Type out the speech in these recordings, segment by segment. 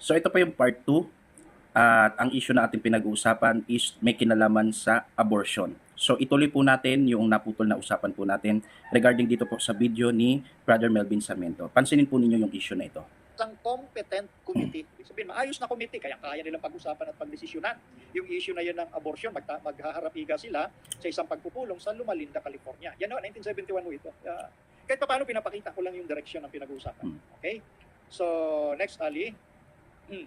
So ito pa yung part 2 at ang issue na ating pinag-uusapan is may kinalaman sa abortion. So ituloy po natin yung naputol na usapan po natin regarding dito po sa video ni Brother Melvin Sarmiento. Pansinin po ninyo yung issue na ito. Isang competent committee, ibig sabihin maayos na committee, kaya nilang pag-usapan at pagdesisyonan yung issue na yan ng abortion. Maghaharap-iga sila sa isang pagpupulong sa Loma Linda, California. Yan o, 1971 mo ito. Kahit pa paano pinapakita ko lang yung direksyon ng pinag-uusapan. Okay? So, next, Ali.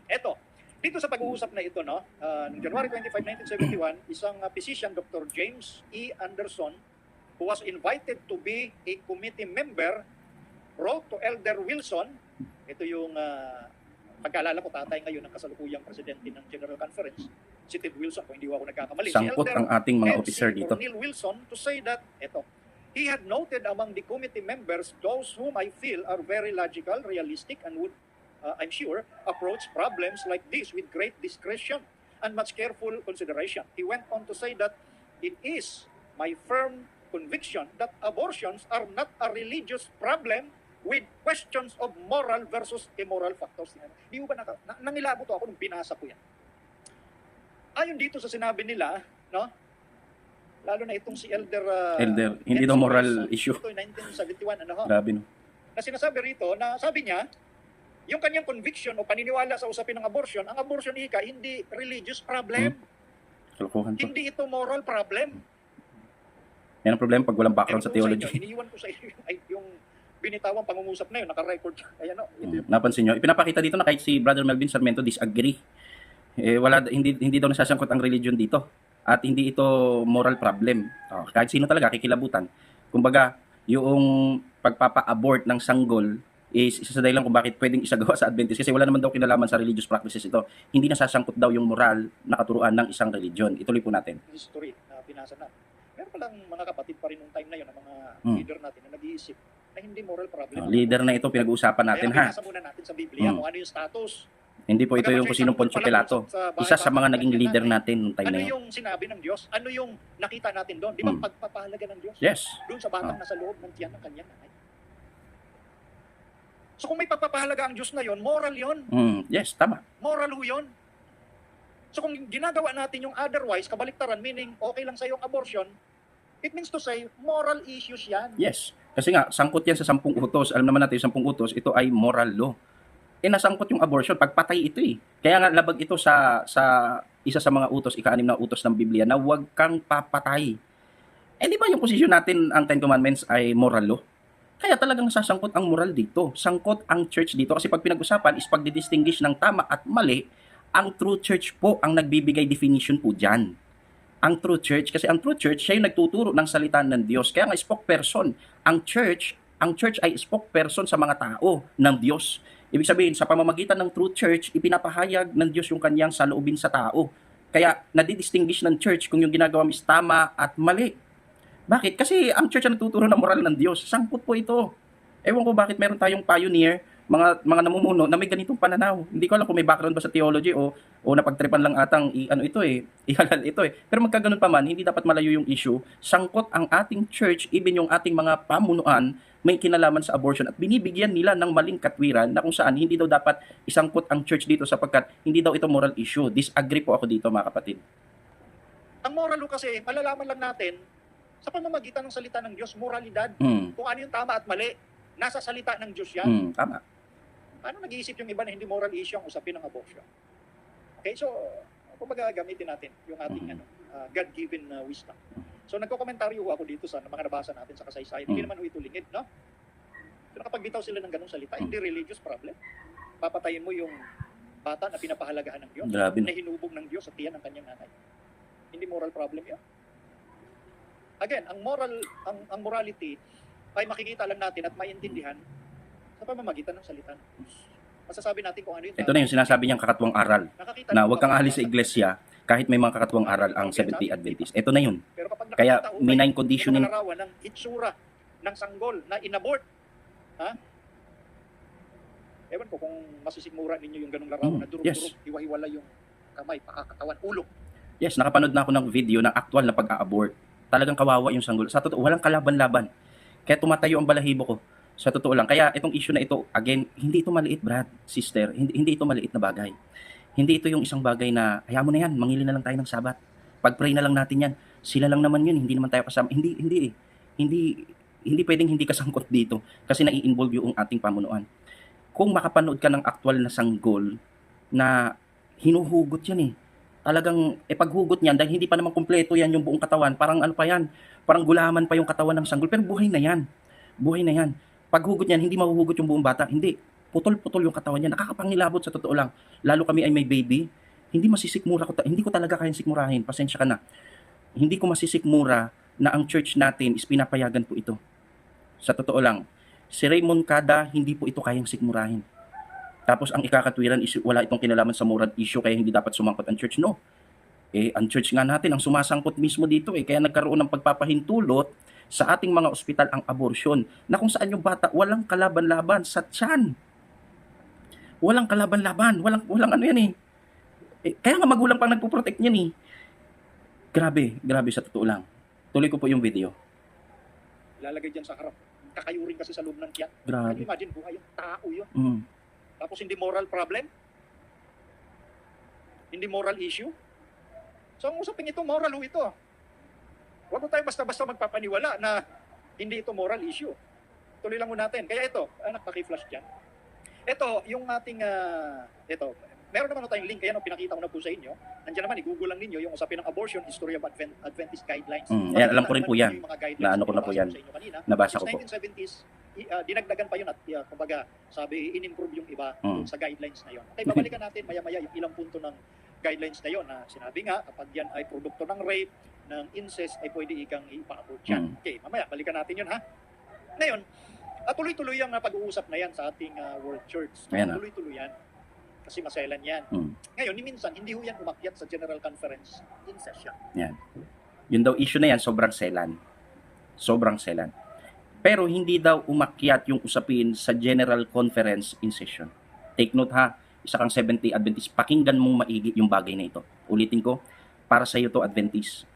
Eto, dito sa pag-uusap na ito, no, noong January 25, 1971, isang physician, Dr. James E. Anderson, who was invited to be a committee member, wrote to Elder Wilson. Ito yung pagkaalala ko, tatay ngayon ng kasalukuyang presidente ng General Conference, si Ted Wilson, kung hindi ako nagkakamali. Sangkot si ang ating mga MC officer dito. Neil Wilson to say that, eto, he had noted among the committee members those whom I feel are very logical, realistic, and would, I'm sure, approach problems like this with great discretion and much careful consideration. He went on to say that it is my firm conviction that abortions are not a religious problem with questions of moral versus immoral factors. Di ba nangilabo to ako nung binasa ko yan. Ayon dito sa sinabi nila, no? Lalo na itong si Elder hindi daw moral issue. Ito 1971 ano ho. Grabe no. Na sinasabi rito na sabi niya yung kanyang conviction o paniniwala sa usapin ng abortion, ang abortion hindi religious problem. Kalokohan to. Hindi ito moral problem. Yan ang problema pag walang background sa theology. Iniiwan ko sa iyo yung binitawang pangungusap na yun, naka-record. Ayan o. Napansin nyo, ipinapakita dito na kahit si Brother Melvin Sarmiento disagree. Hindi daw nasasangkot ang religion dito. At hindi ito moral problem. Kahit sino talaga kikilabutan. Kumbaga, yung pagpapa-abort ng sanggol is isa sa dahilan kung bakit pwedeng isagawa sa Adventist kasi wala naman daw kinalaman sa religious practices ito. Hindi nasasangkot daw yung moral na katuruan ng isang religion. Ituloy po natin. History na binasa na. Meron palang mga kapatid pa rin nung time na yun, ang mga leader natin na nag-iisip na hindi moral problem. Leader na ito pinag-uusapan natin ha. Binasa muna natin sa Biblia kung ano yung status. Hindi po ito yung kung sinong Poncio Pilato. Isa sa mga naging leader natin nung time na yun. Ano yung sinabi ng Diyos? Ano yung nakita natin doon? Di ba pagpapahalaga ng Diyos? Yes. Doon sa batang nasa loob ng tiyan ng kanyang nanay. So kung may pagpapahalaga ang Diyos na yon, moral yon. Yes, tama. Moral ho yun. So kung ginagawa natin yung otherwise, kabaliktaran, meaning okay lang sa yung abortion, it means to say, moral issues yan. Yes. Kasi nga, sangkot yan sa 10 utos. Alam naman natin yung 10 utos, ito ay moral law. Nasangkot yung abortion, pagpatay ito eh. Kaya nga labag ito sa isa sa mga utos, ika-6 na utos ng Biblia, na huwag kang papatay. Di ba yung posisyon natin, ang 10 Commandments ay moral law? Kaya talagang sasangkot ang moral dito. Sangkot ang church dito. Kasi pag pinag-usapan is pagdidistinguish ng tama at mali, ang true church po ang nagbibigay definition po dyan. Ang true church, kasi ang true church, siya yung nagtuturo ng salita ng Diyos. Kaya nga spokesperson. Ang church ay spokesperson sa mga tao ng Diyos. Ibig sabihin, sa pamamagitan ng true church, ipinapahayag ng Diyos yung kanyang saloobin sa tao. Kaya nadidistinguish ng church kung yung ginagawa is tama at mali. Bakit? Kasi ang church ang nagtuturo ng moral ng Diyos. Sangkot po ito. Ewan ko bakit meron tayong pioneer, mga namumuno na may ganitong pananaw. Hindi ko alam kung may background ba sa theology o napagtripan lang atang ihalal ito eh. Pero magkaganon pa man, hindi dapat malayo yung issue. Sangkot ang ating church, even yung ating mga pamunuan, may kinalaman sa abortion at binibigyan nila ng maling katwiran na kung saan hindi daw dapat isangkot ang church dito sapagkat hindi daw ito moral issue. Disagree po ako dito mga kapatid. Ang moral kasi, malalaman lang natin sa pamamagitan ng salita ng Diyos, moralidad. Kung ano yung tama at mali, nasa salita ng Diyos yan. Tama. Paano nag-iisip yung iba na hindi moral issue ang usapin ng abortion? Okay, so, kumbaga gamitin natin yung ating God-given wisdom. So, nagko-komentaryo ako dito sa mga nabasa natin sa kasaysayan. Hindi naman ito lingid, no? So, nakapagbitaw sila ng ganong salita, hindi religious problem. Papatayin mo yung bata na pinapahalagahan ng Diyos, Grabe. na hinubog ng Diyos sa tiyan ng kanyang nanay. Hindi moral problem yun. Again, ang morality ay makikita lang natin at maintindihan sa pamamagitan ng salita ng Diyos. Masasabi natin kung ano yung Ito na yung sinasabi niyang kakatwang aral. Na huwag kang alis sa iglesia kahit may mga kakatwang aral ang Seventh-day Adventist. Ito na yun. Pero kapag Kaya nakita benign conditioning. yung larawan ng itsura ng sanggol na inabort, ha? Ewan ko kung masisigmura ninyo yung ganung larawan na durug-durug, Yes. hiwa-hiwala yung kamay, pakakatawan, ulo. Yes, nakapanood na ako ng video ng actual na pag-a-abort. Talagang kawawa yung sanggol. Sa totoo, walang kalaban-laban. Kaya tumatayo ang balahibo ko. Sa totoo lang. Kaya itong issue na ito, again, hindi ito maliit, Brad, sister. Hindi ito maliit na bagay. Hindi ito yung isang bagay na, hayaan mo na yan, mangili na lang tayo ng Sabat. Pag-pray na lang natin yan. Sila lang naman yun, hindi naman tayo kasama. Hindi eh. Hindi, hindi pwedeng hindi kasangkot dito kasi nai-involve yung ating pamunuan. Kung makapanood ka ng aktual na sanggol na hinuhugot yan eh. Talagang, paghugot niyan, dahil hindi pa naman kumpleto yan yung buong katawan, parang ano pa yan, parang gulaman pa yung katawan ng sanggol, pero buhay na yan. Buhay na yan. Paghugot niyan, hindi mahuhugot yung buong bata, hindi. Putol-putol yung katawan niya, nakakapangilabot sa totoo lang. Lalo kami ay may baby, hindi masisikmura ko, hindi ko talaga kayang sikmurahin, pasensya ka na. Hindi ko masisikmura na ang church natin is pinapayagan po ito. Sa totoo lang, si Raymond Kada, hindi po ito kayang sikmurahin. Tapos ang ikakatwiran is wala itong kinalaman sa moral issue kaya hindi dapat sumangkot ang church. No. Ang church nga natin ang sumasangkot mismo dito kaya nagkaroon ng pagpapahintulot sa ating mga ospital ang abortion na kung saan yung bata walang kalaban-laban sa tiyan. Walang kalaban-laban, walang ano yan kaya nga magulang pang nagpo-protect niyan Grabe sa totoo lang. Tuloy ko po yung video. Lalagay dyan sa harap. Kakayurin kasi sa loob ng tiyan. Grabe. Imagine, buhay yung tao yun. Mm. Tapos hindi moral problem? Hindi moral issue? So ang usapin ito, moral ho ito. Huwag mo tayo basta-basta magpapaniwala na hindi ito moral issue. Tuloy lang mo natin. Kaya ito, anak, paki-flash dyan. Ito, yung ating, ito, meron naman tayong link, kaya pinakita ko na po sa inyo. Nandiyan naman, i-google lang ninyo yung usapin ng abortion, history of Adventist guidelines. Ayan, alam ko rin po yan. Naano ko na po yan. Nabasa ko po. 1970s, dinagdagan pa yun at kumbaga, sabi, in-improve yung iba sa guidelines na yun. Okay, babalikan natin maya-maya yung ilang punto ng guidelines na yun na sinabi nga, kapag yan ay produkto ng rape, ng incest, ay pwede ikang ipa-abort yan. Okay, mamaya, balikan natin yun ha. Ngayon, tuloy-tuloy ang pag-uusap na yan sa ating World Church. Tuloy-tuloy yan. Kasi maselan yan. Ngayon, ni minsan, hindi ho yan umakyat sa General Conference in session. Yan. Yun daw issue na yan, sobrang selan. Sobrang selan. Pero hindi daw umakyat yung usapin sa General Conference in session. Take note ha, isa kang 70 Adventist, pakinggan mong maigi yung bagay na ito. Ulitin ko, para sa iyo to Adventist,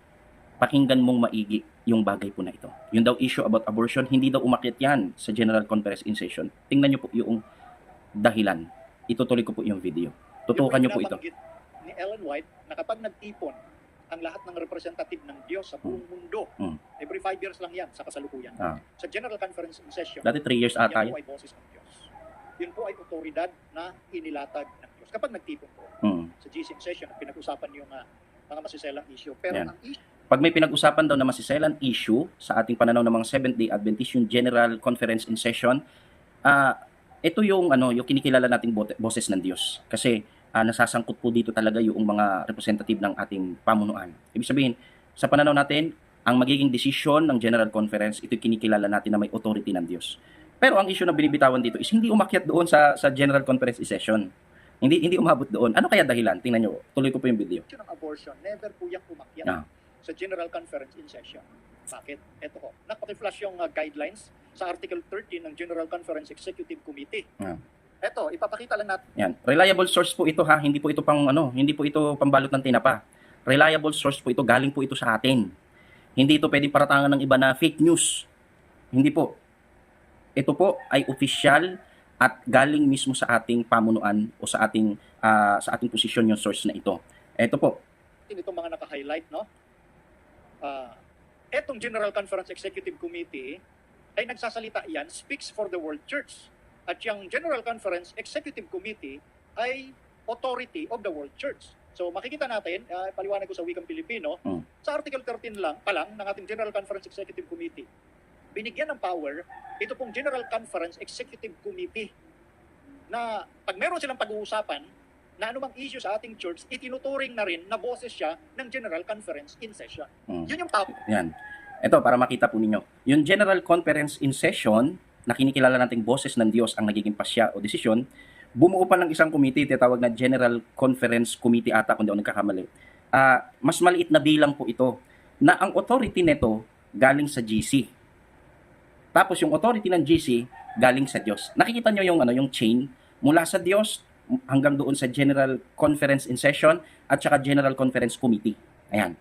pakinggan mong maigi yung bagay po na ito. Yun daw issue about abortion, hindi daw umakyat yan sa General Conference in session. Tingnan nyo po yung dahilan. Itutuloy ko po yung video. Tutukan nyo po ito. Ni Ellen White na kapag nagtipon ang lahat ng representative ng Diyos sa buong mundo, every 5 years lang yan sa kasalukuyan. Sa General Conference in session, dati 3 years ata yan po ay boses ng Diyos. Yun po ay otoridad na inilatag ng Diyos. Kapag nagtipon po sa GC in session at pinag-usapan yung mga masiselang issue. Pero ang issue, pag may pinag-usapan daw na masiselang issue sa ating pananaw ng mga Seventh-day Adventist, yung General Conference in session, ito yung yung kinikilala nating boses ng Diyos. Kasi nasasangkot po dito talaga yung mga representative ng ating pamunuan. Ibig sabihin, sa pananaw natin, ang magiging desisyon ng General Conference, ito kinikilala natin na may authority ng Diyos. Pero ang issue na binibitawan dito is hindi umakyat doon sa General Conference session. Hindi umabot doon. Ano kaya dahilan? Tingnan nyo. Tuloy ko po yung video. Ng abortion, never po yung umakyat sa General Conference in session. Bakit? Ito po. Nakapaki-flash yung guidelines sa Article 13 ng General Conference Executive Committee. Ito, ipapakita lang natin. Yan. Reliable source po ito ha. Hindi po ito hindi po ito pambalot ng tinapa. Reliable source po ito. Galing po ito sa atin. Hindi ito pwedeng paratangan ng iba na fake news. Hindi po. Ito po ay official at galing mismo sa ating pamunuan o sa ating posisyon yung source na ito. Ito po. Itong mga naka-highlight, no? Etong General Conference Executive Committee ay nagsasalita yan, speaks for the world church. At yung General Conference Executive Committee ay authority of the world church. So makikita natin, paliwanag ko sa wikang Pilipino, sa Article 13 pa lang ng ating General Conference Executive Committee, binigyan ng power ito pong General Conference Executive Committee na pag meron silang pag-uusapan na anumang issue sa ating church, itinuturing na rin na boses siya ng General Conference in session. Yun yung power. Yan. Ito, para makita po ninyo. Yung General Conference in session, na kinikilala nating boses ng Diyos ang nagiging pasya o desisyon, bumuo pa ng isang committee, tinatawag na General Conference Committee ata, kung di ako nagkakamali. Mas maliit na bilang po ito, na ang authority nito galing sa GC. Tapos yung authority ng GC galing sa Diyos. Nakikita nyo yung chain mula sa Diyos hanggang doon sa General Conference in session at saka General Conference Committee. Ayan.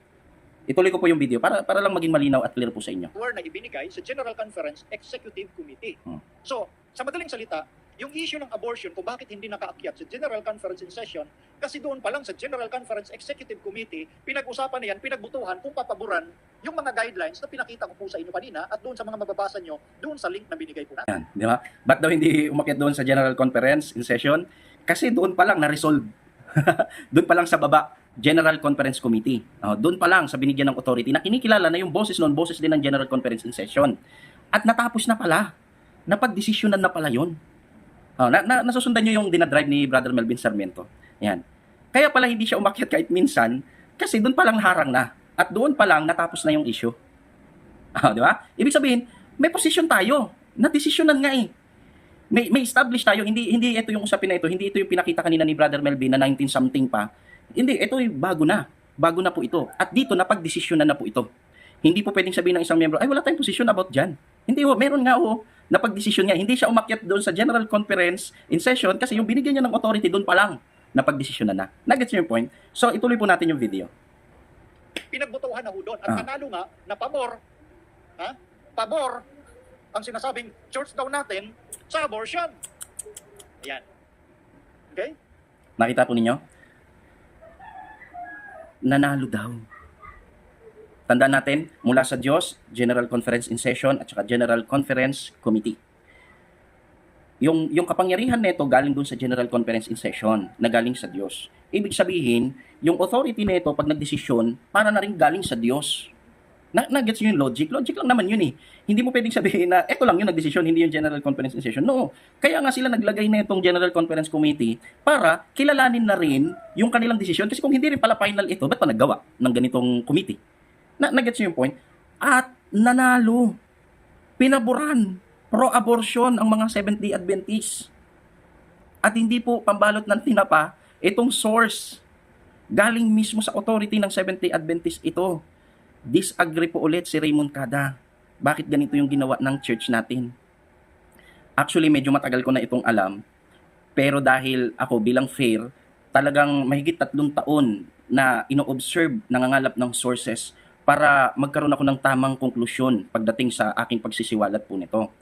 Ituloy ko po yung video para lang maging malinaw at clear po sa inyo. power na ibinigay sa General Conference Executive Committee. Hmm. So, sa madaling salita, yung issue ng abortion kung bakit hindi nakaakyat sa General Conference in session, kasi doon pa lang sa General Conference Executive Committee, pinag-usapan na yan, pinagbutuhan kung papaboran yung mga guidelines na pinakita ko po sa inyo kanina at doon sa mga mababasa nyo, doon sa link na binigay po natin. Yan, di ba? Ba't daw hindi umakyat doon sa General Conference in session? Kasi doon pa lang na-resolve. Doon pa lang sa baba, General Conference Committee. Doon pa lang sa binigyan ng authority na kinikilala na yung boses noon, boses din ng General Conference in session. At natapos na pala. Napag-desisyonan na pala yun. Nasusundan nyo yung dinadrive ni Brother Melvin Sarmiento. Yan. Kaya pala hindi siya umakyat kahit minsan kasi doon pa lang harang na. At doon pa lang natapos na yung issue. Di ba? Ibig sabihin, may position tayo. Na-desisyonan nga eh. May establish tayo, hindi ito yung usapin na ito, hindi ito yung pinakita kanina ni Brother Melvin na 19 something pa. Hindi, ito yung bago na po ito. At dito napagdesisyonan na po ito. Hindi po pwedeng sabihin ng isang miyembro, ay wala tayong position about dyan. Hindi ho, meron nga ho, napagdesisyon nga. Hindi siya umakyat doon sa General Conference in session kasi yung binigyan niya ng authority doon pa lang napagdesisyonan na. Nagets niyo yung point? So ituloy po natin yung video. Pinagbutuhan na ho doon at nanalo nga na pabor ang sinasabing church daw natin sa abortion. Ayan. Okay? Nakita po ninyo? Nanalo daw. Tandaan natin, mula sa Diyos, General Conference in Session at saka General Conference Committee. Yung kapangyarihan nito galing dun sa General Conference in Session na galing sa Diyos. Ibig sabihin, yung authority nito pag nagdesisyon, para na rin galing sa Diyos. Nagets nyo yung logic? Logic lang naman yun eh. Hindi mo pwedeng sabihin na eto lang yung nagdesisyon, hindi yung General Conference in Session. No. Kaya nga sila naglagay na itong General Conference Committee para kilalanin na rin yung kanilang desisyon. Kasi kung hindi rin pala final ito, ba't pa naggawa ng ganitong committee? Nagets nyo yung point? At nanalo. Pinaboran. Pro-abortion ang mga Seventh-day Adventists. At hindi po pambalot ng tinapa, itong source galing mismo sa authority ng Seventh-day Adventists ito. Disagree po ulit si Raymond Cada. Bakit ganito yung ginawa ng church natin? Actually, medyo matagal ko na itong alam. Pero dahil ako bilang fair, talagang mahigit 3 taon na ino-observe, nangangalap ng sources para magkaroon ako ng tamang konklusyon pagdating sa aking pagsisiwalat po nito.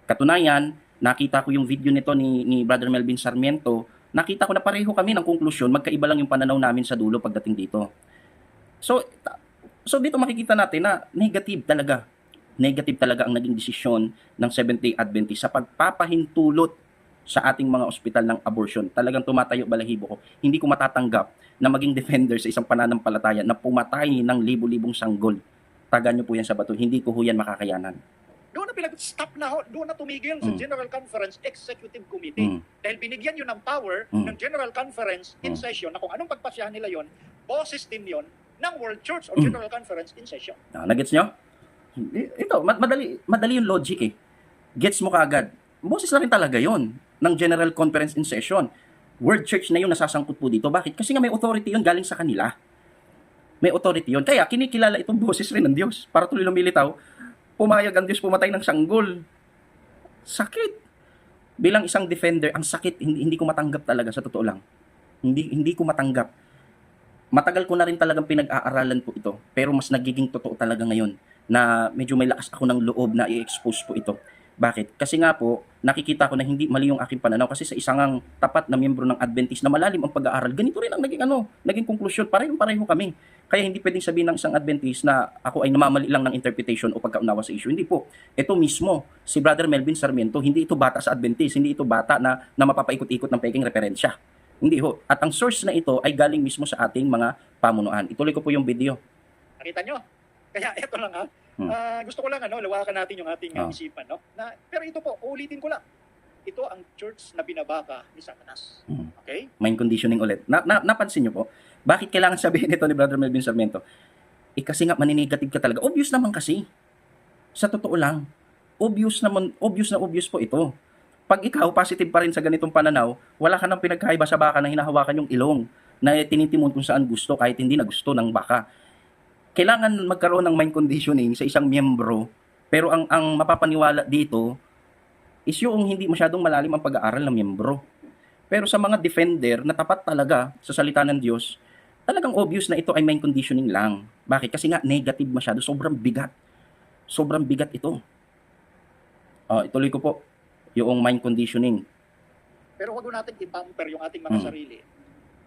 Katunayan, nakita ko yung video nito ni Brother Melvin Sarmiento. Nakita ko na pareho kami ng konklusyon, magkaiba lang yung pananaw namin sa dulo pagdating dito. So dito makikita natin na negative talaga ang naging desisyon ng Seventh-day Adventist sa pagpapahintulot sa ating mga ospital ng abortion. Talagang tumatayo balahibo ko. Hindi ko matatanggap na maging defender sa isang pananampalataya na pumatay ng libo-libong sanggol. Tagan nyo po yan sa bato. Hindi ko ho yan makakayanan. Doon na stop na ho, doon na tumigil sa General Conference Executive Committee. Dahil binigyan yun ng power ng General Conference in session na kung anong pagpasyahan nila yon, boses din yon ng World Church or General Conference in session. Nagets nyo? Ito, madali yung logic eh. Gets mo kaagad. Boses na rin talaga yon ng General Conference in session. World Church na yun nasasangkot po dito. Bakit? Kasi nga may authority yun galing sa kanila. May authority yun. Kaya kinikilala itong boses rin ng Diyos. Para tuloy lumilitaw, pumayag ang Diyos pumatay ng sanggol. Sakit. Bilang isang defender, ang sakit, hindi ko matanggap talaga sa totoo lang. Hindi ko matanggap. Matagal ko na rin talagang pinag-aaralan po ito. Pero mas nagiging totoo talaga ngayon na medyo may lakas ako ng loob na i-expose po ito. Bakit? Kasi nga po, nakikita ko na hindi mali yung aking pananaw kasi sa isang tapat na miyembro ng Adventist na malalim ang pag-aaral, ganito rin ang naging konklusyon. Pareho kami. Kaya hindi pwedeng sabihin ng isang Adventist na ako ay namamali lang ng interpretation o pagkaunawa sa issue. Hindi po. Ito mismo, si Brother Melvin Sarmiento, hindi ito bata sa Adventist, hindi ito bata na mapapaikot-ikot ng peking referensya. Hindi ho. At ang source na ito ay galing mismo sa ating mga pamunuan. Ituloy ko po yung video. Nakita nyo? Kaya ito lang ha. Gusto ko lang lawakan natin yung ating isipan. No? Pero ito po, ulitin ko lang. Ito ang church na binabaka ni Satanas. Okay? Mind conditioning ulit. Napansin nyo po, bakit kailangan sabihin ito ni Brother Melvin Sarmiento? Kasi nga maninigative ka talaga. Obvious naman kasi. Sa totoo lang. Obvious po ito. Pag ikaw positive pa rin sa ganitong pananaw, wala ka nang pinagkaiba sa baka na hinahawakan yung ilong na tinitimon kung saan gusto kahit hindi na gusto ng baka. Kailangan magkaroon ng mind conditioning sa isang miyembro, pero ang mapapaniwala dito is yung hindi masyadong malalim ang pag-aaral ng miyembro. Pero sa mga defender na tapat talaga sa salita ng Diyos, talagang obvious na ito ay mind conditioning lang. Bakit? Kasi nga negative masyado, sobrang bigat. Sobrang bigat ito. Ituloy ko po yung mind conditioning. Pero wag mo natin i-pamper yung ating mga Mm. sarili.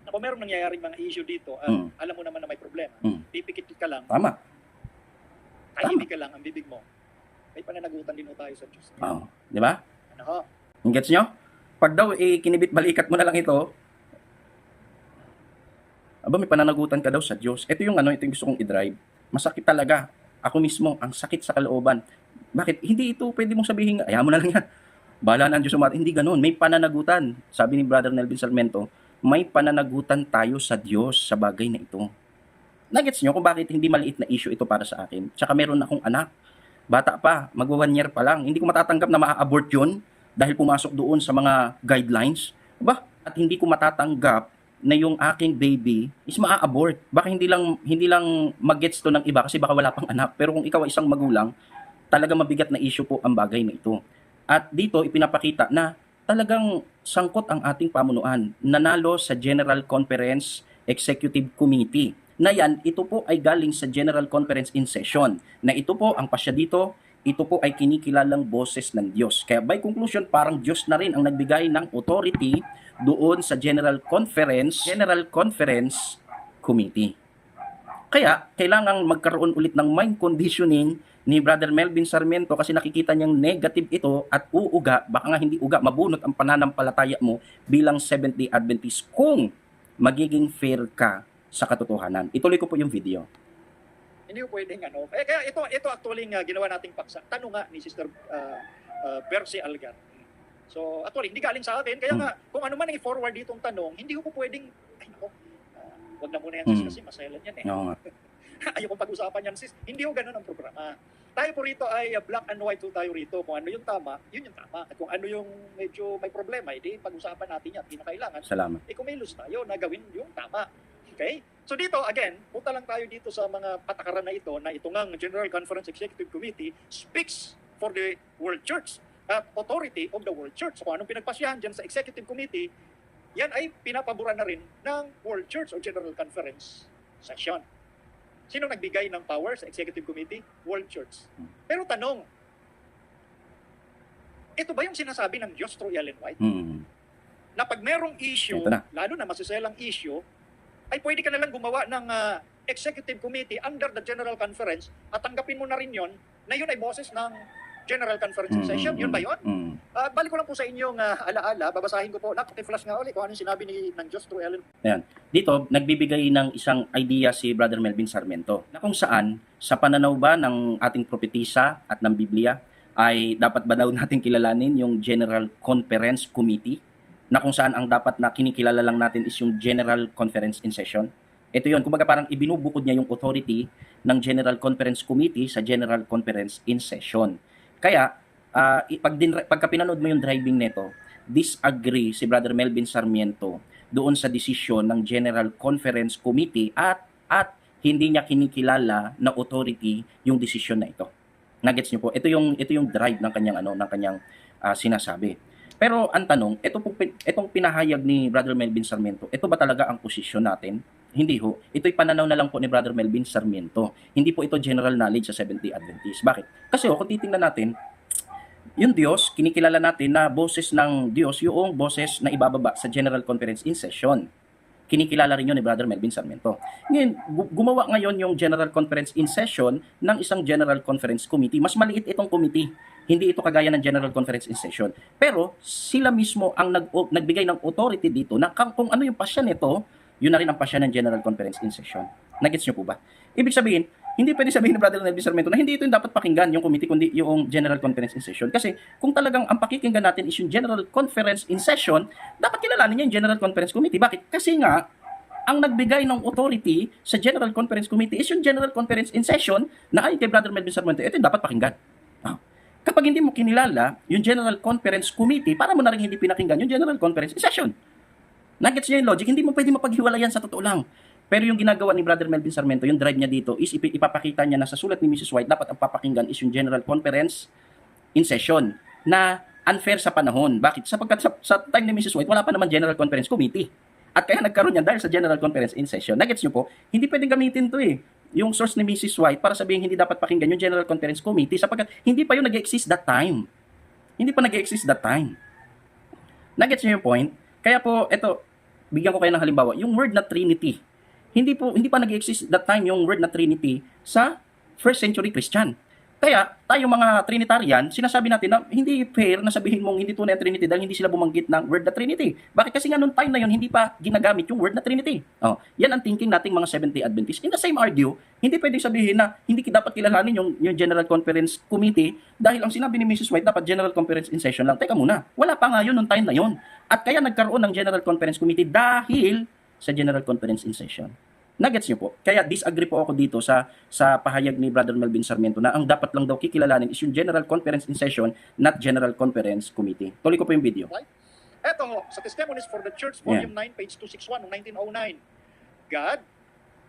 Na kung meron nangyayaring mga issue dito, alam mo naman na may problema, pipikit ka lang, Tama. tahimik ka lang ang bibig mo. May pananagutan din mo tayo sa Diyos. Di ba? Ano ho? Gets nyo? Pag daw kinibit balikat mo na lang ito, may pananagutan ka daw sa Diyos. Ito yung ito yung gusto kong i-drive. Masakit talaga. Ako mismo, ang sakit sa kalooban. Bakit? Hindi ito pwede mong sabihin, ayaw mo na lang yan. Bahala na ang Diyos umat. Hindi ganun. May pananagutan. Sabi ni Brother Melvin Sarmiento, may pananagutan tayo sa Diyos sa bagay na ito. Nagets nyo kung bakit hindi maliit na issue ito para sa akin. Tsaka meron akong anak. Bata pa, magwa 1 year pa lang. Hindi ko matatanggap na maa-abort yun dahil pumasok doon sa mga guidelines. At hindi ko matatanggap na yung aking baby is maa-abort. Baka hindi lang mag-gets to ng iba kasi baka wala pang anak. Pero kung ikaw ay isang magulang, talaga mabigat na issue po ang bagay na ito. At dito ipinapakita na talagang sangkot ang ating pamunuan. Nanalo sa General Conference Executive Committee. Na yan, ito po ay galing sa General Conference in session. Na ito po, ang pasya dito, ito po ay kinikilalang boses ng Diyos. Kaya by conclusion, parang Diyos na rin ang nagbigay ng authority doon sa General Conference Committee. Kaya, kailangang magkaroon ulit ng mind conditioning ni Brother Melvin Sarmiento kasi nakikita niyang negative ito at uuga, baka nga hindi uga, mabunot ang pananampalataya mo bilang Seventh-day Adventist kung magiging fair ka sa katotohanan. Ituloy ko po yung video. Hindi ko pwedeng kaya ito actually ginawa nating paksa. Tanong nga ni Sister Percy Algar. So actually hindi galing sa akin. Kaya nga kung ano man ang i-forward ditong tanong, hindi ko po pwedeng wag na muna yan sis kasi maselan yan No. Ayaw kong pag-usapan yan sis. Hindi ko ganun ang programa. Tayo po rito ay black and white po tayo rito. Kung ano yung tama, yun yung tama. At kung ano yung medyo may problema, edi pag-usapan natin yan. Kinakailangan. Salamat. Kumilos tayo na gawin yung tama. Okay? So dito, again, punta lang tayo dito sa mga patakaran na ito ngang General Conference Executive Committee speaks for the World Church at authority of the World Church. So kung anong pinagpasyahan dyan sa Executive Committee, yan ay pinapabura na rin ng World Church o General Conference session. Sino nagbigay ng power sa Executive Committee? World Church. Pero tanong, ito ba yung sinasabi ng Diyos through Ellen White? Na pag merong issue, lalo na masiselang issue, ay pwede ka na lang gumawa ng Executive Committee under the General Conference at tanggapin mo na rin yon na yun ay boses ng General Conference session. Yun ba yun? Balik ko lang po sa inyong alaala, babasahin ko po, nakapag-flash nga ulit kung ano yung sinabi ng Diyos through Ellen. Ayan. Dito, nagbibigay ng isang idea si Brother Melvin Sarmiento na kung saan, sa pananaw ba ng ating propetisa at ng Biblia, ay dapat ba daw natin kilalanin yung General Conference Committee na kung saan ang dapat na kinikilala lang natin is yung General Conference in Session. Ito yun, kumbaga parang ibinubukod niya yung authority ng General Conference Committee sa General Conference in Session. Kaya, pagka pinanood mo yung driving neto, disagree si Brother Melvin Sarmiento doon sa desisyon ng General Conference Committee at hindi niya kinikilala na authority yung desisyon na ito. Nagets niyo po? Ito yung drive ng kanyang sinasabi. Pero ang tanong, itong pinahayag ni Brother Melvin Sarmiento, ito ba talaga ang posisyon natin? Hindi ho. Ito'y pananaw na lang po ni Brother Melvin Sarmiento. Hindi po ito general knowledge sa Seventh-day Adventist. Bakit? Kasi kung titingnan natin, yung Diyos, kinikilala natin na boses ng Diyos, yung boses na ibababa sa General Conference in Session. Kinikilala rin yun ni Brother Melvin Sarmiento. Ngayon, gumawa ngayon yung General Conference in Session ng isang General Conference Committee. Mas maliit itong committee. Hindi ito kagaya ng General Conference in Session. Pero sila mismo ang nagbigay ng authority dito na kung ano yung pasya nito, yun na rin ang pasya ng General Conference in Session. Nagets nyo po ba? Ibig sabihin, hindi pwede sabihin ni Brother Melvin Sarmiento na hindi ito yung dapat pakinggan yung committee, kundi yung General Conference in Session. Kasi kung talagang ang pakikinggan natin is yung General Conference in Session, dapat kilalanin niya yung General Conference Committee. Bakit? Kasi nga, ang nagbigay ng authority sa General Conference Committee is yung General Conference in Session na ayon kay Brother Melvin Sarmiento, ito yung dapat pakinggan. Kapag hindi mo kinilala yung General Conference Committee, para mo na rin hindi pinakinggan yung General Conference in Session. Nagets niyo yung logic? Hindi mo pwede mapaghiwalayan sa totoo lang. Pero yung ginagawa ni Brother Melvin Sarmiento, yung drive niya dito is ipapakita niya na sa sulat ni Mrs. White, dapat ang papakinggan is yung General Conference in Session na unfair sa panahon. Bakit? Sapagkat sa time ni Mrs. White, wala pa naman General Conference Committee. At kaya nagkaroon yan dahil sa General Conference in session. Nagets nyo po? Hindi pwedeng gamitin to eh. Yung source ni Mrs. White para sabihin hindi dapat pakinggan yung General Conference Committee sapagkat hindi pa yun nag-exist that time. Hindi pa nag-exist that time. Nagets nyo yung point? Kaya po, eto, bigyan ko kayo ng halimbawa. Yung word na Trinity, hindi pa nag-exist that time yung word na Trinity sa first century Christian. Kaya, tayo mga Trinitarian, sinasabi natin na hindi fair na sabihin mong hindi tunay ang Trinity dahil hindi sila bumanggit ng word na Trinity. Bakit? Kasi nga noong time na yun, hindi pa ginagamit yung word na Trinity. Oh, yan ang thinking nating mga Seventh-day Adventists. In the same argue, hindi pwedeng sabihin na hindi dapat kilalanin yung General Conference Committee dahil ang sinabi ni Mrs. White, dapat General Conference in session lang. Teka muna, wala pa nga yun noong time na yun. At kaya nagkaroon ng General Conference Committee dahil sa General Conference in session. Nagets niyo po? Kaya disagree po ako dito sa pahayag ni Brother Melvin Sarmiento na ang dapat lang daw kikilalanin is yung General Conference in session, not General Conference Committee. Tuloy ko po yung video. Eto ho, sa Testimonies for the Church, Volume 9, page 261, noong 1909, God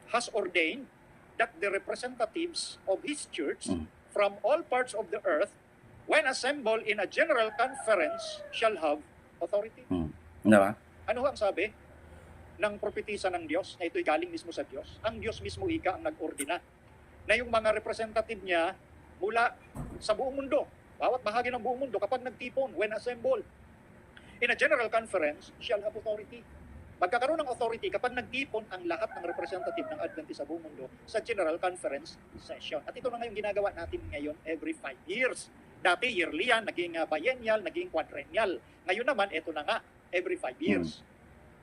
has ordained that the representatives of His church from all parts of the earth, when assembled in a general conference, shall have authority. Diba? Ano ho ang sabi ng propetisa ng Diyos na ito'y galing mismo sa Diyos? Ang Diyos mismo ika ang nag-ordina na yung mga representative niya mula sa buong mundo, bawat bahagi ng buong mundo, kapag nagtipon, when assembled in a general conference, shall have authority. Magkakaroon ng authority kapag nagtipon ang lahat ng representative ng Adventist sa buong mundo sa general conference session. At ito na ngayon ginagawa natin ngayon every 5 years. Dati yearly yan, naging biennial, naging quadrennial. Ngayon naman, ito na nga, every 5 years.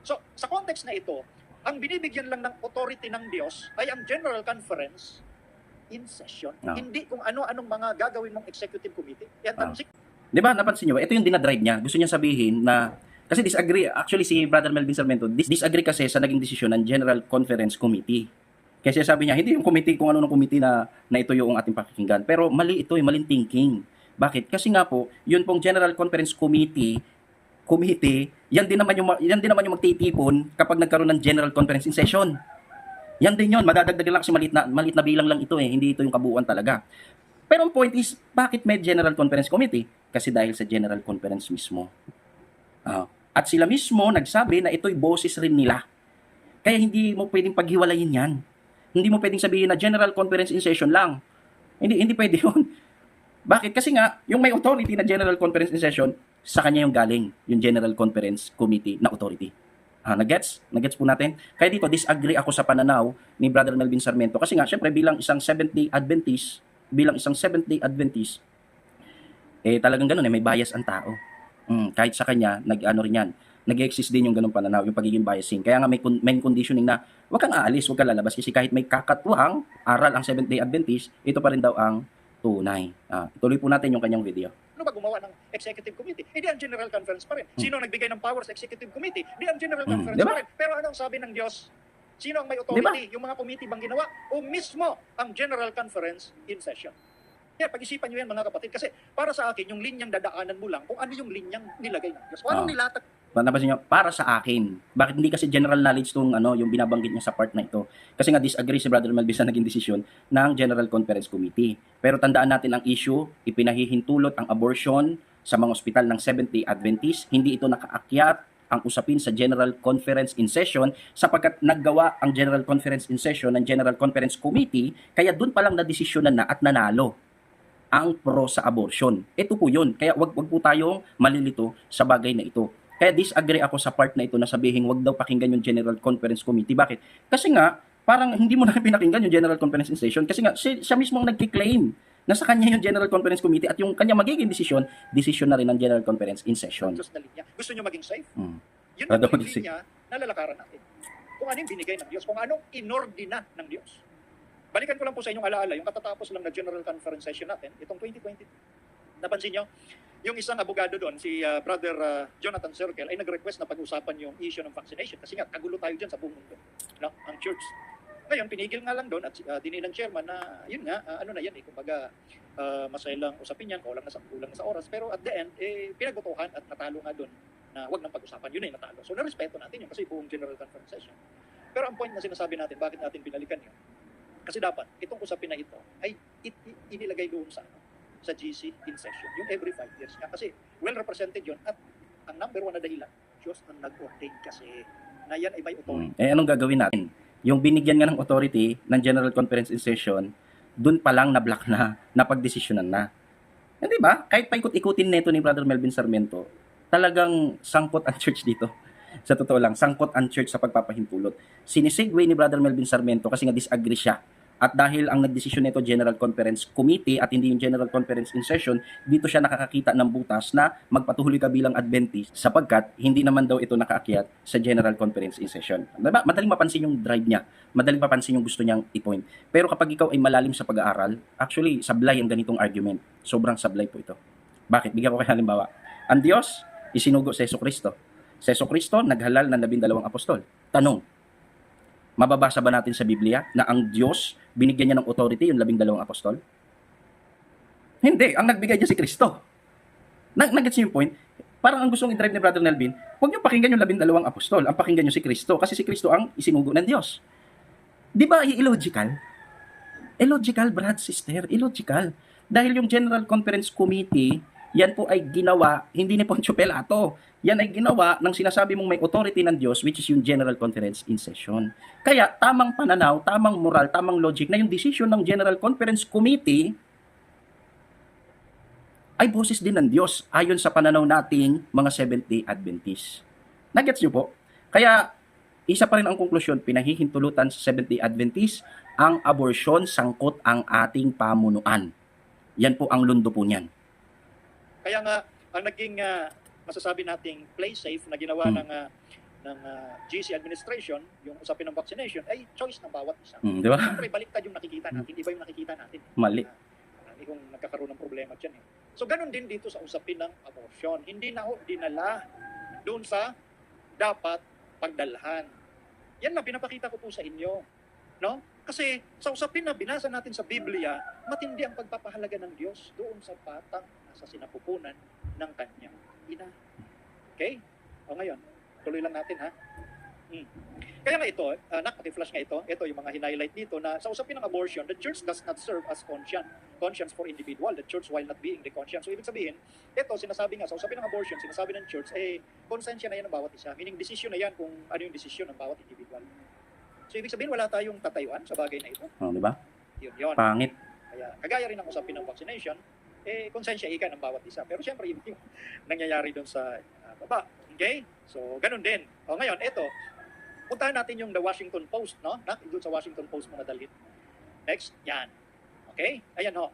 So, sa context na ito, ang binibigyan lang ng authority ng Diyos ay ang General Conference in session. Hindi kung ano-anong mga gagawin mong executive committee. Yan, Di ba, napansin nyo, ito yung dinadrive niya. Gusto niya sabihin na, kasi disagree, actually si Brother Melvin Sarmiento, disagree kasi sa naging desisyon ng General Conference Committee. Kasi sabi niya, hindi yung committee, kung ano ng committee na ito yung ating pakikinggan. Pero mali ito, maling thinking. Bakit? Kasi nga po, yun pong General Conference Committee, yan din naman yung magtitipon kapag nagkaroon ng General Conference in session. Yan din yun, madadagdagan lang kasi malit na bilang lang ito eh, hindi ito yung kabuuan talaga. Pero ang point is, bakit may General Conference Committee? Kasi dahil sa General Conference mismo. At sila mismo nagsabi na ito'y boses rin nila. Kaya hindi mo pwedeng paghiwalayin yan. Hindi mo pwedeng sabihin na General Conference in session lang. Hindi pwede yun. Bakit? Kasi nga, yung may authority na General Conference in session, sa kanya yung galing, yung General Conference Committee na authority. Nagets? Nagets po natin? Kaya dito, disagree ako sa pananaw ni Brother Melvin Sarmiento. Kasi nga, syempre, bilang isang Seventh-day Adventist, talagang ganun, may bias ang tao. Kahit sa kanya, nag-exist din yung ganung pananaw, yung pagiging biasing. Kaya nga may conditioning na, wag kang aalis, wag kang lalabas, kasi kahit may kakatuwang aral ang Seventh-day Adventist, ito pa rin daw ang tunay. Tuloy po natin yung kanyang video. Ano ba gumawa ng executive committee? Hindi ang general conference pa rin. Sino ang nagbigay ng power sa executive committee? Hindi ang general conference diba? pa rin. Pero anong sabi ng Diyos? Sino ang may authority? Diba? Yung mga committee bang ginawa? O mismo ang general conference in session? Kaya pag-isipan nyo yan mga kapatid. Kasi para sa akin, yung linyang dadaanan mo lang kung ano yung linyang nilagay ng Diyos. Kung anong nilatag. Napansin nyo, para sa akin. Bakit hindi kasi general knowledge tong yung binabanggit niya sa part na ito? Kasi nga disagree si Brother Melvin sa naging desisyon ng General Conference Committee. Pero tandaan natin ang issue, ipinahihintulot ang abortion sa mga ospital ng Seventh-day Adventist. Hindi ito nakaakyat ang usapin sa General Conference in Session sapagkat naggawa ang General Conference in Session ng General Conference Committee, kaya dun palang nadesisyonan na at nanalo ang pro sa abortion. Ito po yun. Kaya wag po tayong malilito sa bagay na ito. Kaya disagree ako sa part na ito na sabihin wag daw pakinggan yung General Conference Committee. Bakit? Kasi nga, parang hindi mo na pinakinggan yung General Conference in Session kasi nga siya mismo ang nagki-claim na sa kanya yung General Conference Committee at yung kanya magiging desisyon na rin ng General Conference in Session. Diyos na linya. Gusto nyo maging safe? Yun Ano ang linya na lalakaran natin. Kung ano yung binigay ng Diyos, kung anong inordina ng Diyos. Balikan ko lang po sa inyong alaala, yung katatapos lang na General Conference Session natin, itong 2020. Napansin nyo, yung isang abogado doon, si Brother Jonathan Circle, ay nag-request na pag-usapan yung issue ng vaccination. Kasi nga, kagulo tayo dyan sa buong mundo. No? Ang church. Ngayon, pinigil nga lang doon at dinil ng chairman na, yun nga, ano na yan, kumbaga, masailang usapin yan, kulang na sa oras. Pero at the end, pinagutuhan at natalo nga doon na wag nang pag-usapan. Yun ay natalo. So, narespeto natin yun kasi buong General Conference Session. Pero ang point na sinasabi natin, bakit natin binalikan yun? Kasi dapat, itong usapin na ito ay inilagay doon sa GC in session, yung every 5 years nga. Kasi well represented yun at ang number one na dahilan, Diyos ang nag-ordain kasi. na yan ay may authority. Anong gagawin natin? Yung binigyan nga ng authority ng General Conference in session, dun pa lang na-block na, napagdesisyonan na. Hindi ba? Kahit paikot-ikutin neto ni Brother Melvin Sarmiento, talagang sangkot ang church dito. Sa totoo lang, sangkot ang church sa pagpapahintulot. Sinisegue ni Brother Melvin Sarmiento kasi nga disagree siya. At dahil ang nagdesisyon nito General Conference Committee at hindi yung General Conference in session, dito siya nakakakita ng butas na magpatuloy ka bilang Adventist sapagkat hindi naman daw ito nakaakyat sa General Conference in session. Diba? Madaling mapansin yung drive niya. Madaling mapansin yung gusto niyang i-point. Pero kapag ikaw ay malalim sa pag-aaral, actually, sablay ang ganitong argument. Sobrang sablay po ito. Bakit? Bigyan ko kayo halimbawa. Ang Diyos, isinugo sa Jesucristo. Sa Jesucristo, naghalal ng 12 apostol. Tanong, mababasa ba natin sa Biblia na ang Diyos, binigyan niya ng authority yung 12 apostol? Hindi. Ang nagbigay niya si Kristo. Nag-gets niyo yung point? Parang ang gustong i-drive ni Brother Nelvin, huwag niyo pakinggan yung 12 apostol. Ang pakinggan niyo si Kristo. Kasi si Kristo ang isinugo ng Diyos. Di ba illogical? Illogical, brad, sister. Illogical. Dahil yung General Conference Committee, yan po ay ginawa, hindi ni Poncio Pilato. Yan ay ginawa ng sinasabi mong may authority ng Diyos, which is yung General Conference in session. Kaya tamang pananaw, tamang moral, tamang logic na yung decision ng General Conference Committee ay boses din ng Diyos ayon sa pananaw nating mga Seventh-day Adventists. Nagets niyo po? Kaya isa pa rin ang konklusyon, pinahihintulutan sa Seventh-day Adventists, ang abortion sangkot ang ating pamunuan. Yan po ang lundo po niyan. Kaya nga, ang naging masasabi nating play safe na ginawa ng GC administration, yung usapin ng vaccination, ay choice ng bawat isa. Di ba? Siyempre, baliktad yung nakikita natin, iba yung nakikita natin. Mali. Marami kong nagkakaroon ng problema dyan. So, ganun din dito sa usapin ng abortion. Hindi na dinala doon sa dapat pagdalhan. Yan na, pinapakita ko po sa inyo. No? Kasi sa usapin na binasa natin sa Biblia, matindi ang pagpapahalaga ng Diyos doon sa batang nasa sinapupunan ng kanyang ina. Okay? O ngayon, tuloy lang natin ha. Kaya nga ito, pati-flash nga ito yung mga highlight dito na sa usapin ng abortion, the church does not serve as conscience for individual, the church while not being the conscience. So ibig sabihin, ito sinasabi nga, sa usapin ng abortion, sinasabi ng church, konsensya na yan ng bawat isa, meaning decision na yan kung ano yung decision ng bawat individual. So ibig sabihin, wala tayong tatayuan sa bagay na ito. Di ba? Yun. Pangit. Kaya, kagaya rin ng usapin ng vaccination, konsensya ika ng bawat isa. Pero siyempre, yun yung nangyayari doon sa baba. Okay? So, ganun din. O ngayon, ito, puntahan natin yung The Washington Post, no? Doon sa Washington Post mo nadalhin. Next, yan. Okay? Ayan ho.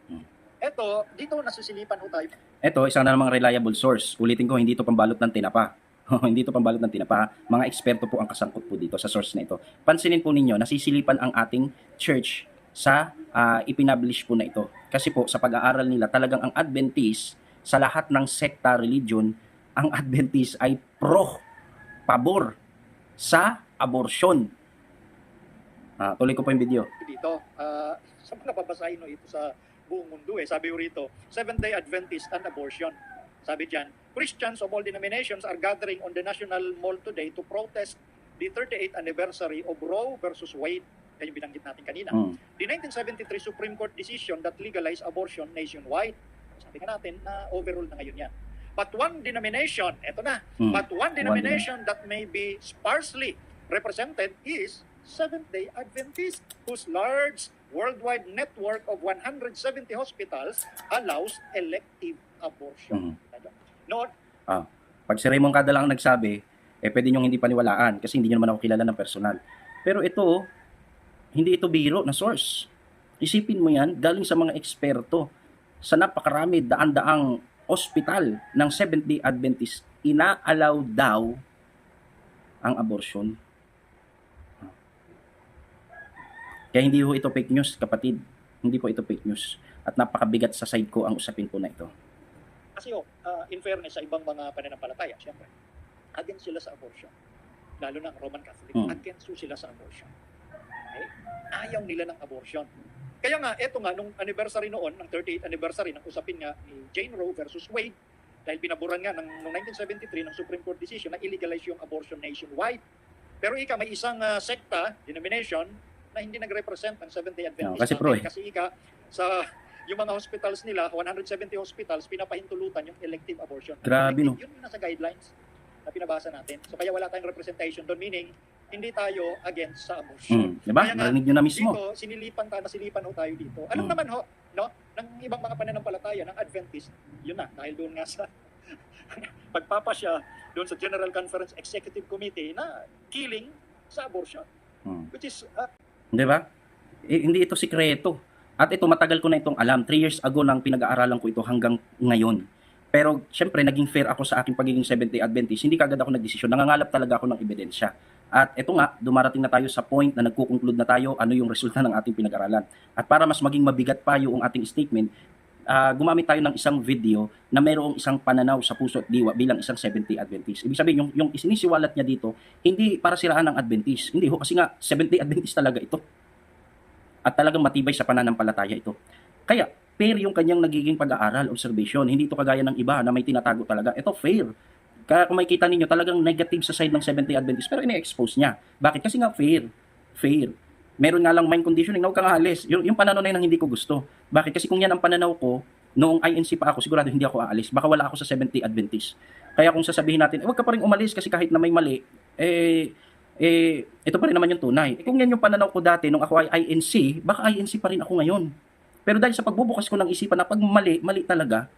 Ito, dito nasisilipan ho tayo. Ito, isang na namang reliable source. Ulitin ko, hindi ito pambalot ng tinapa. Hindi ito pambalot ng tinapa. Mga eksperto po ang kasangkot po dito sa source na ito. Pansinin po ninyo, nasisilipan ang ating church sa ipinablish po na ito. Kasi po, sa pag-aaral nila, talagang ang Adventist, sa lahat ng sekta, religion, ang Adventist ay pabor sa abortion. Tuloy ko po yung video. Dito, sa mga babasahin ito sa buong mundo sabi ko rito, Seventh-day Adventist and abortion. Sabi diyan, Christians of all denominations are gathering on the National Mall today to protest the 38th anniversary of Roe versus Wade. Yan yung binanggit natin kanina. The 1973 Supreme Court decision that legalized abortion nationwide. Sabi nga natin na overrule na ngayon yan. But one denomination, eto na, but one denomination that may be sparsely represented is Seventh-day Adventist, whose large worldwide network of 170 hospitals allows elective abortion. Noon, pag si Raymond Kada lang nagsabi, pwede niyong hindi paniwalaan kasi hindi niyo naman ako kilala ng personal. Pero ito, hindi ito biro na source. Isipin mo yan, galing sa mga eksperto sa napakarami, daan-daang ospital ng Seventh-day Adventist, ina-allow daw ang abortion. Kaya hindi ho ito fake news, kapatid. Hindi po ito fake news. At napakabigat sa side ko ang usapin po na ito. kasi in fairness sa ibang mga pananampalataya, siyempre, against sila sa abortion. Lalo na ang Roman Catholic, against sila sa abortion. Okay? Ayaw nila ng abortion. Kaya nga, eto nga, nung anniversary noon, ng 38th anniversary ng usapin nga ni Jane Roe versus Wade, dahil pinaboran nga noong 1973 ng Supreme Court decision na illegalize yung abortion nationwide. Pero may isang sekta, denomination, na hindi nag-represent ng Seventh-day Adventist. Kasi pro Kasi sa yung mga hospitals nila, 170 hospitals, pinapahintulutan yung elective abortion. Grabe, no? Yun yung nasa guidelines. na pinabasa natin. So kaya wala tayong representation doon, meaning hindi tayo against sa abortion. Diba? Kaya nga, Narinig nyo na mismo. dito, nasilipan ho tayo dito. Alam naman ho, no, ng ibang mga pananampalataya, ng Adventist, yun na, dahil doon nga sa pagpapasya doon sa General Conference Executive Committee na killing sa abortion. Which is, Di ba? Hindi ito sikreto. At ito, matagal ko na itong alam. 3 years ago nang pinag-aaralan ko ito hanggang ngayon. Pero, syempre, naging fair ako sa aking pagiging Seventh-day Adventist. Hindi kagad ako nagdesisyon. Nangangalap talaga ako ng ebidensya. At ito nga, dumarating na tayo sa point na nagkukonclude na tayo ano yung resulta ng ating pinag-aralan. At para mas maging mabigat pa yung ating statement, gumamit tayo ng isang video na mayroong isang pananaw sa puso at diwa bilang isang Seventh-day Adventist. Ibig sabihin, yung isinisiwalat niya dito, hindi para siraan ng Adventist. Hindi ho, kasi nga, Seventh-day Adventist talaga ito. At talagang matibay sa pananampalataya ito. Kaya, fair yung kanyang nagiging pag-aaral, observation. Hindi ito kagaya ng iba na may tinatago talaga. Ito, fair. Kaya kung makikita ninyo, talagang negative sa side ng Seventh-day Adventist, pero ine-expose niya. Bakit? Kasi nga, fair. Fair. Meron nga lang mind conditioning na huwag kang aalis. Yung pananaw na yun ang hindi ko gusto. Bakit? Kasi kung yan ang pananaw ko, noong INC pa ako, sigurado hindi ako aalis. Baka wala ako sa Seventh-day Adventist. Kaya kung sasabihin natin, huwag ka pa rin umalis kasi kahit na may mali, ito pa rin naman yung tunay. Kung yan yung pananaw ko dati nung ako ay INC, baka INC pa rin ako ngayon. Pero dahil sa pagbubukas ko ng isipan na pag mali talaga,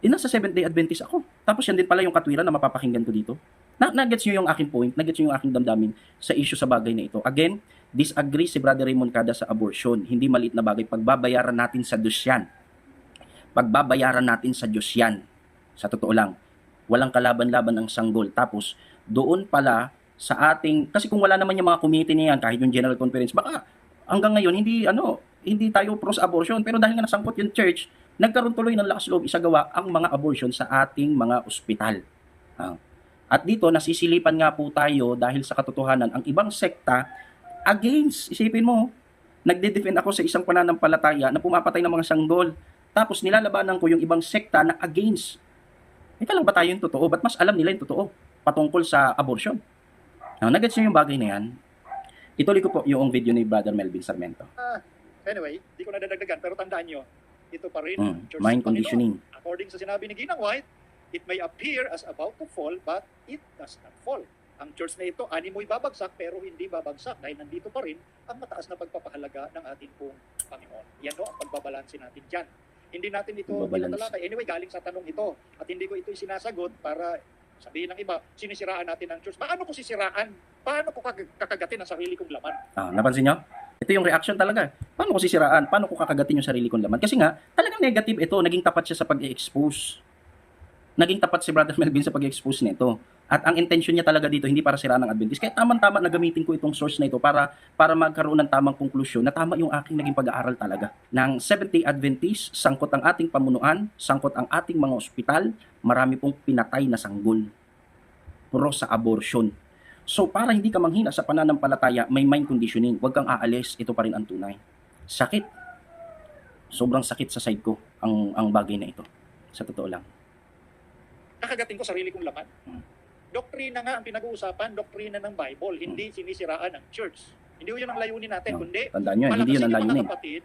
nasa Seventh-day Adventist ako. Tapos yan din pala yung katwiran na mapapakinggan ko dito. Nagets nyo yung aking point, nagets nyo yung aking damdamin sa issue sa bagay na ito. Again, disagree si Brother Raymond Kada sa abortion. Hindi maliit na bagay. Pagbabayaran natin sa Diyos yan. Pagbabayaran natin sa Diyos yan. Sa totoo lang. Walang kalaban-laban ang sanggol. Tapos, doon pala sa ating, kasi kung wala naman yung mga committee niyan, kahit yung General Conference, baka hanggang ngayon, hindi tayo pros-abortion. Pero dahil nga nasangkot yung church, nagkaroon tuloy ng lakas loob isagawa ang mga abortion sa ating mga ospital. At dito, nasisilipan nga po tayo dahil sa katotohanan, ang ibang sekta, against, isipin mo, nagde-defend ako sa isang pananampalataya na pumapatay ng mga sanggol. Tapos nilalabanan ko yung ibang sekta na against. Ika lang ba tayo yung totoo? Ba't mas alam nila yung totoo patungkol sa abortion? Nagets nyo yung bagay na yan? Ituloy ko po yung video ni Brother Melvin Sarmiento. Anyway, di ko nadadagdagan, pero tandaan nyo, ito pa rin ang church Mind ng Panginoon. conditioning. According sa sinabi ni Ginang White, it may appear as about to fall, but it does not fall. Ang church na ito, animoy babagsak, pero hindi babagsak dahil nandito pa rin ang mataas na pagpapahalaga ng ating pong Panginoon. Yan o, ang pagbabalansin natin dyan. Hindi natin ito pinatalakay. Anyway, galing sa tanong ito. At hindi ko ito sinasagot para sabihin ng iba, sinisiraan natin ang church. Paano ko sisiraan? Paano ko kakagatin ang sarili kong laman? Napansin nyo? Ito yung reaction talaga. Paano ko sisiraan? Paano ko kakagatin yung sarili kong laman? Kasi nga, talagang negative ito. Naging tapat siya sa pag-expose. Naging tapat si Brother Melvin sa pag-expose nito. At ang intention niya talaga dito, hindi para siraan ng Adventist. Kaya tamang-tama na gamitin ko itong source na ito para magkaroon ng tamang konklusyon na tama yung aking naging pag-aaral talaga. Ng Seventh-day Adventist, sangkot ang ating pamunuan, sangkot ang ating mga ospital, marami pong pinatay na sanggol. Puro sa abortion. So para hindi ka manghina sa pananampalataya, may mind conditioning. Huwag kang aalis, ito pa rin ang tunay. Sakit. Sobrang sakit sa side ko ang bagay na ito. Sa totoo lang. Kakagatin ko sarili kong laman. Doktrina nga ang pinag-uusapan, doktrina ng Bible, hindi sinisiraan ng church. Hindi yun ang layunin natin, kundi tandaan nyo, hindi yun ang layunin. Mga kapatid,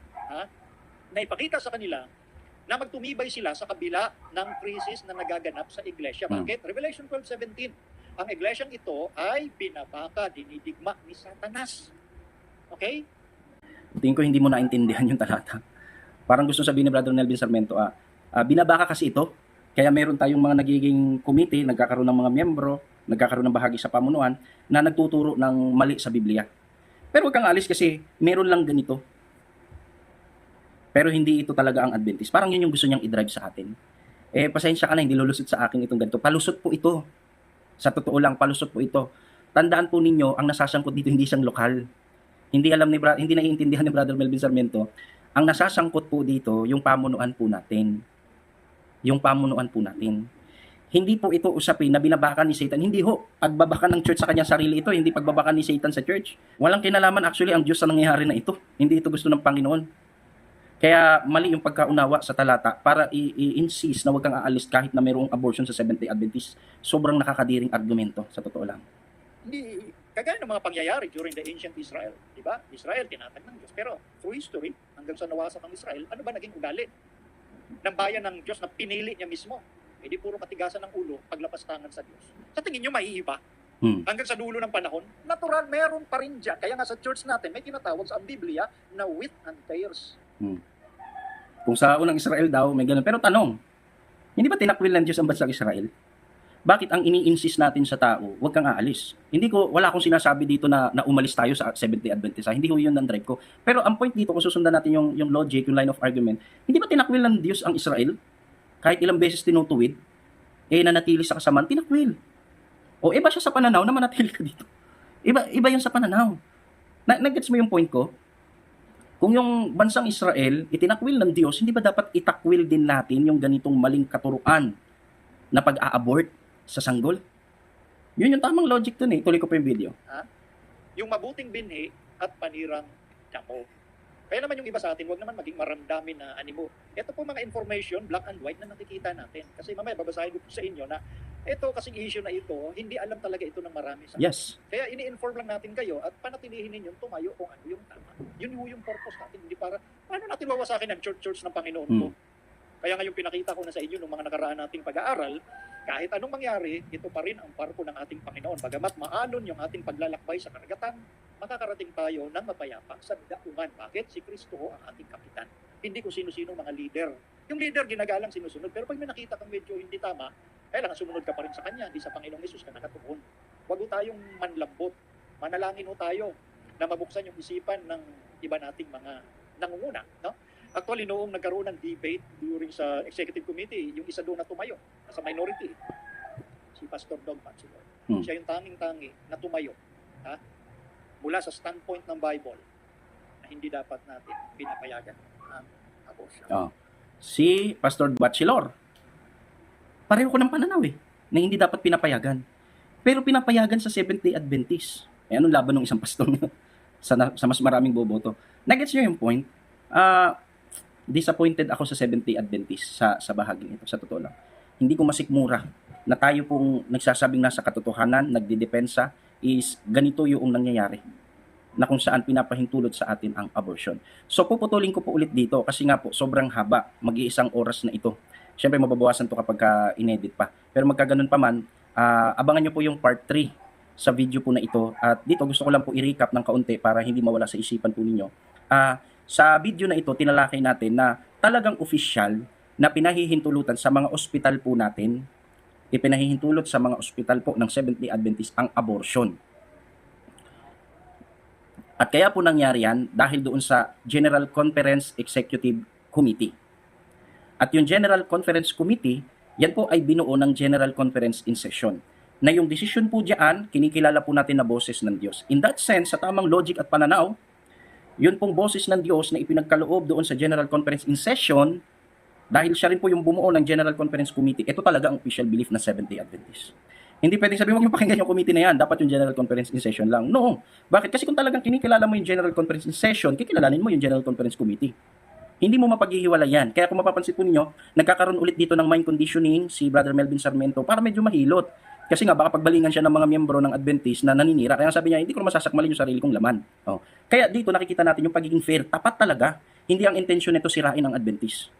na ipakita sa kanila na magtumibay sila sa kabila ng krisis na nagaganap sa iglesia. Bakit? Revelation 12:17. Ang iglesyang ito ay binabaka, dinidigma ni Satanas. Okay? Tingin ko hindi mo naintindihan yung talata. Parang gusto sabihin ni Brother Melvin Sarmiento, binabaka kasi ito. Kaya meron tayong mga nagiging committee, nagkakaroon ng mga miyembro, nagkakaroon ng bahagi sa pamunuan, na nagtuturo ng mali sa Biblia. Pero huwag kang alis kasi meron lang ganito. Pero hindi ito talaga ang Adventist. Parang yun yung gusto niyang i-drive sa atin. Pasensya ka na, hindi lulusot sa akin itong ganito. Palusot po ito. Sa totoo lang, palusot po ito. Tandaan po ninyo, ang nasasangkot dito hindi siyang lokal. Hindi naiintindihan ni Brother Melvin Sarmiento. Ang nasasangkot po dito, yung pamunuan po natin. Yung pamunuan po natin. Hindi po ito usapin na binabaka ni Satan. Hindi ho. Pagbabaka ng church sa kanyang sarili ito, hindi pagbabaka ni Satan sa church. Walang kinalaman actually ang Diyos sa nangyayari na ito. Hindi ito gusto ng Panginoon. Kaya mali yung pagkaunawa sa talata para i-insist na huwag kang aalis kahit na mayroong abortion sa Seventh-day Adventist. Sobrang nakakadiring argumento, sa totoo lang. Hindi, kagaya ng mga pangyayari during the ancient Israel. Diba? Israel, tinatag ng Diyos. Pero through history, hanggang sa nawasak ang Israel, ano ba naging ugali ng bayan ng Diyos na pinili niya mismo eh di puro katigasan ng ulo, paglapastangan sa Diyos. Sa tingin nyo, maiiba? Hanggang sa dulo ng panahon, natural, meron pa rin dyan. Kaya nga sa church natin, may tinatawag sa Biblia na wheat and tares. Kung sa unang Israel daw, may ganun. Pero tanong, hindi ba tinakwil ng Diyos ang bansang Israel? Bakit ang ini-insist natin sa tao, huwag kang aalis? Wala akong sinasabi dito na umalis tayo sa Seventh-day Adventist. Hindi ko yun ang drive ko. Pero ang point dito, kung susundan natin yung logic, yung line of argument, hindi ba tinakwil ng Diyos ang Israel? Kahit ilang beses tinutuwid, nanatili sa kasamaan, tinakwil. O iba siya sa pananaw na manatili ka dito. Iba yan sa pananaw. Nag-gets mo yung point ko? Kung yung bansang Israel, itinakwil ng Diyos, hindi ba dapat itakwil din natin yung ganitong maling katuruan na pag-a-abort sa sanggol? Yun yung tamang logic dun eh. Tuloy ko pa yung video. Yung mabuting binhi at panirang damo. Kaya naman yung iba sa atin, huwag naman maging maramdamin na animo. Ito po mga information, black and white na nakikita natin. Kasi mamaya babasahin ko po sa inyo na ito kasing issue na ito, hindi alam talaga ito ng marami sa atin. Yes. Kaya ini-inform lang natin kayo at panatilihin ninyong tumayo kung ano yung tama. Yun yung purpose natin. Hindi para, paano natin wawasakin ang church ng Panginoon ko? Kaya ngayon pinakita ko na sa inyo nung mga nakaraan nating pag-aaral, kahit anong mangyari, ito pa rin ang barko ng ating Panginoon. Bagamat maalon yung ating paglalakbay sa karagatan, makakarating tayo ng mapayapa sa daungan. Bakit? Si Kristo ho ang ating kapitan. Hindi ko sino-sino mga leader. Yung leader ginagalang sinusunod. Pero pag may nakita kang medyo hindi tama, kailangan sumunod ka pa rin sa Kanya. Hindi sa Panginoong Hesus ka nakatuon. Huwag ho tayong manlambot. Manalangin ho tayo na mabuksan yung isipan ng iba nating mga nangunguna. No? Actually, noong nagkaroon ng debate during sa executive committee, yung isa doon na tumayo, sa minority, si Pastor Dog Patsilor. Siya yung tanging-tangi na tumayo. Mula sa standpoint ng Bible na hindi dapat natin pinapayagan ang abortion. Si Pastor Batchelor, pareho ko ng pananaw na hindi dapat pinapayagan. Pero pinapayagan sa Seventh-day Adventist. Anong laban ng isang pastor sa mas maraming boboto? Nagets nyo yung point? Disappointed ako sa Seventh-day Adventist sa bahaging ito, sa totoo lang. Hindi ko masikmura na tayo pong nagsasabing nasa katotohanan, nagdidepensa, is ganito yung nangyayari na kung saan pinapahintulot sa atin ang abortion. So puputulin ko po ulit dito kasi nga po sobrang haba, mag-iisang oras na ito. Siyempre mababawasan to kapag inedit pa. Pero magkaganon pa man, abangan nyo po yung part 3 sa video po na ito. At dito gusto ko lang po i-recap ng kaunti para hindi mawala sa isipan po ninyo. Sa video na ito, tinalakay natin na talagang official na pinahihintulutan sa mga ospital po natin, ipinahihintulot sa mga ospital po ng Seventh-day Adventist ang abortion. At kaya po nangyari yan dahil doon sa General Conference Executive Committee. At yung General Conference Committee, yan po ay binuo ng General Conference in session. Na yung decision po diyan, kinikilala po natin na boses ng Diyos. In that sense, sa tamang logic at pananaw, yun pong boses ng Diyos na ipinagkaloob doon sa General Conference in session, dahil siya rin po yung bumuo ng General Conference Committee, ito talaga ang official belief na Seventh-day Adventist. Hindi pwedeng sabihin, huwag yung pakinggan yung committee na yan, dapat yung General Conference in session lang. No. Bakit? Kasi kung talagang kinikilala mo yung General Conference in session, kikilalanin mo yung General Conference Committee. Hindi mo mapaghihiwalay yan. Kaya kung mapapansin po ninyo, nagkakaroon ulit dito ng mind conditioning si Brother Melvin Sarmiento para medyo mahilot. Kasi nga baka pagbalingan siya ng mga miyembro ng Adventist na naninira. Kaya sabi niya, hindi ko masasakmalin yung sarili kong laman. Kaya dito nakikita natin yung pagiging fair. Tapat talaga. Hindi ang intensyon nito sirain ang Adventist.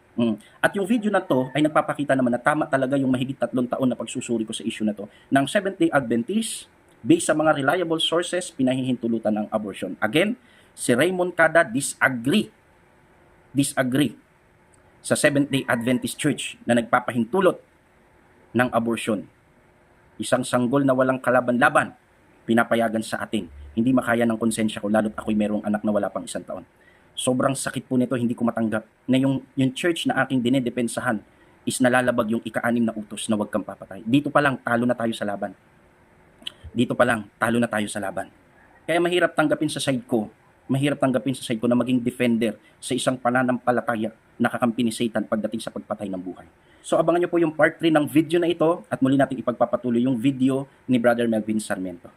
At yung video na to ay nagpapakita naman na tama talaga yung mahigit 3 taon na pagsusuri ko sa issue na to ng Seventh-day Adventist based sa mga reliable sources pinahihintulutan ng abortion. Again, si Raymond Cada disagree sa Seventh-day Adventist Church na nagpapahintulot ng abortion. Isang sanggol na walang kalaban-laban pinapayagan sa atin. Hindi makaya ng konsensya ko lalo't ako'y merong anak na wala pang 1 taon. Sobrang sakit po nito, hindi ko matanggap na yung church na aking dinedepensahan is nalalabag yung ika-6 na utos na huwag kang papatay. Dito pa lang, talo na tayo sa laban. Kaya mahirap tanggapin sa side ko na maging defender sa isang pananampalataya na kakampi ni Satan pagdating sa pagpatay ng buhay. So abangan nyo po yung part 3 ng video na ito at muli natin ipagpapatuloy yung video ni Brother Melvin Sarmiento.